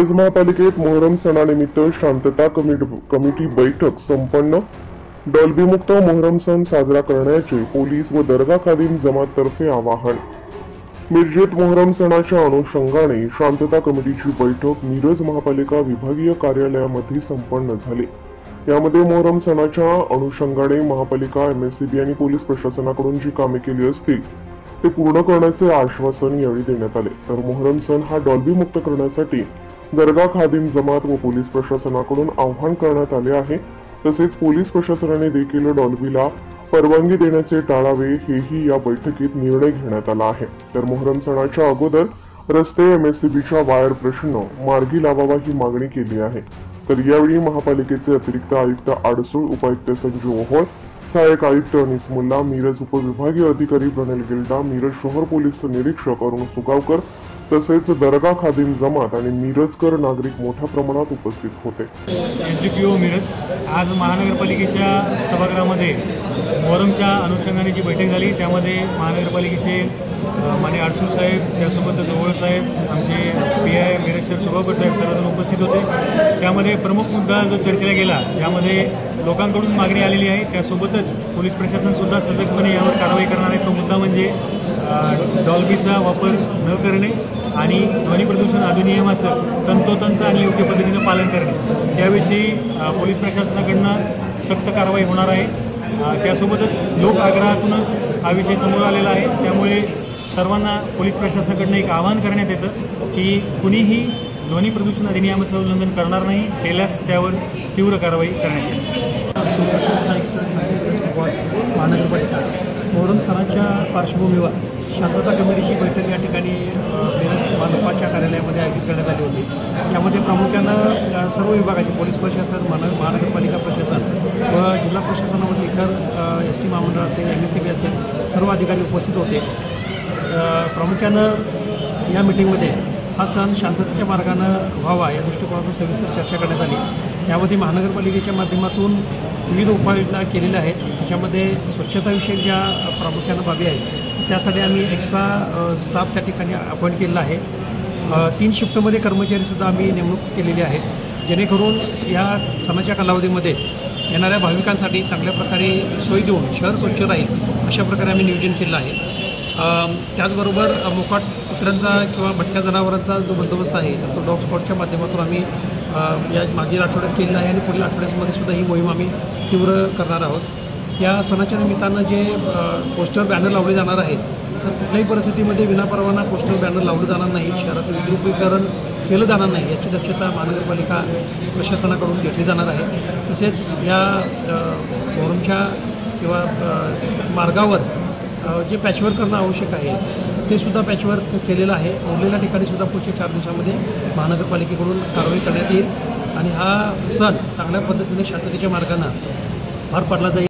मिरज महापालिकेत मोहरम सणानिमित्त शांतता कमिटी बैठक संपन्न। डॉल्बी मुक्त मोहरम सण साजरा करण्याचे पोलीस व दर्गा खादिम जमात तर्फे आवाहन। मिरजेत मोहरम सणाच्या अनुषंगाने शांतता कमिटीची बैठक मिरज महापालिका विभागीय कार्यालयामध्ये संपन्न झाली। यामध्ये मोहरम सणाच्या अनुषंगाने महापालिका, एमएससीबी आणि पोलीस प्रशासनाकडून जी कामे केली असतील ते पूर्ण करण्याचे आश्वासन यावेळी देण्यात आले। तर मोहरम सण हा डॉल्बी मुक्त करण्यासाठी दर्गा खादिम जमात व पोलीस प्रशासनाकडून आवाहन करण्यात आले आहे। तसेच पोलीस प्रशासनाने देखील डॉल्बीला परवानगी देण्याचे टाळावे हेही या बैठकीत निर्णय घेण्यात आला आहे। तर मोहरम सणाच्या अगोदर रस्ते, एमएससीबीच्या वायर प्रश्न मार्गी लावावा ही मागणी केली आहे। तर यावेळी महापालिकेचे अतिरिक्त आयुक्त आडसूळ, उपायुक्त संजू ओहोळ, सहाय्यक आयुक्त अनिस मुल्ला, मिरज उपविभागीय अधिकारी प्रणल गिल्डा, मिरज शहर पोलीस निरीक्षक अरुण सुगावकर तसेच दर्गा खादिम जमात आणि मिरजकर नागरिक मोठ्या प्रमाणात उपस्थित होते। एसडीपीओ मिरज आज महानगरपालिकेच्या सभागृहामध्ये मोहरमच्या अनुषंगाने जी बैठक झाली त्यामध्ये महानगरपालिकेचे माननीय आडसूळ साहेब, त्यासोबत जवळ साहेब, आमचे PI मिरज शहर सुगावकर साहेब सर्वजण उपस्थित होते। त्यामध्ये प्रमुख मुद्दा जो चर्चेला गेला त्यामध्ये लोकांकडून मागणी आलेली आहे, त्यासोबतच पोलीस प्रशासन सुद्धा सजगपणे यावर कारवाई करणार आहे। तो मुद्दा म्हणजे डॉल्बीचा वापर न करणे आणि ध्वनी प्रदूषण अधिनियमाचं तंतोतंत आणि योग्य पद्धतीने पालन करणे याविषयी पोलीस प्रशासनाकडून सक्त कारवाई होणार आहे। त्यासोबतच लोक आग्रहातून हा विषय समोर आलेला आहे। त्यामुळे सर्वांना पोलीस प्रशासनाकडून एक आवाहन करण्यात येतं की कुणीही ध्वनी प्रदूषण अधिनियमाचं उल्लंघन करणार नाही, केल्यास त्यावर तीव्र कारवाई करण्यात येईल। महानगरपालिका मोहरम सणाच्या पार्श्वभूमीवर शांतता कमिटीची बैठक या ठिकाणी मिरज मनपाच्या कार्यालयामध्ये आयोजित करण्यात आली होती। यामध्ये प्रामुख्यानं सर्व विभागाचे पोलीस प्रशासन, महानगरपालिका प्रशासन व जिल्हा प्रशासनामध्ये इतर ST महामंडळ असेल, MSCB असेल, सर्व अधिकारी उपस्थित होते। प्रामुख्यानं या मिटिंगमध्ये हा सण शांततेच्या मार्गानं व्हावा या दृष्टिकोनातून सविस्तर चर्चा करण्यात आली। यामध्ये महानगरपालिकेच्या माध्यमातून विविध उपाययोजना केलेल्या आहेत। त्याच्यामध्ये स्वच्छताविषयक ज्या प्रामुख्यानं बाबी आहेत त्यासाठी आम्ही एक्स्ट्रा स्टाफ त्या ठिकाणी अपॉइंट केलेला आहे। 3 शिफ्टमध्ये कर्मचारीसुद्धा आम्ही नेमणूक केलेली आहे, जेणेकरून या सणाच्या कालावधीमध्ये येणाऱ्या भाविकांसाठी चांगल्या प्रकारे सोयी देऊन शहर स्वच्छ राहील अशा प्रकारे आम्ही नियोजन केलं आहे। त्याचबरोबर मोकाट कुत्र्यांचा किंवा भटक्या जनावरांचा जो बंदोबस्त आहे तो डॉग स्पॉटच्या माध्यमातून आम्ही या मागील आठवड्यात केलेला आहे आणि पुढील आठवड्यामध्ये सुद्धा ही मोहीम आम्ही तीव्र करणार आहोत। या सणाच्या निमित्तानं जे पोस्टर बॅनर लावले जाणार आहेत तर कुठल्याही परिस्थितीमध्ये विनापरवाना पोस्टर बॅनर लावलं जाणार नाही, शहराचं विद्रुपीकरण केलं जाणार नाही याची दक्षता महानगरपालिका प्रशासनाकडून घेतली जाणार आहे। तसेच या मोहरमच्या किंवा मार्गावर जे पॅचवर्क करणं आवश्यक आहे ते सुद्धा पॅचवर्क केलेलं आहे। उरलेल्या ठिकाणी सुद्धा पुढच्या 4 दिवसामध्ये महानगरपालिकेकडून कारवाई करण्यात येईल आणि हा सण चांगल्या पद्धतीने शांततेच्या मार्गाने पार पाडला जाईल।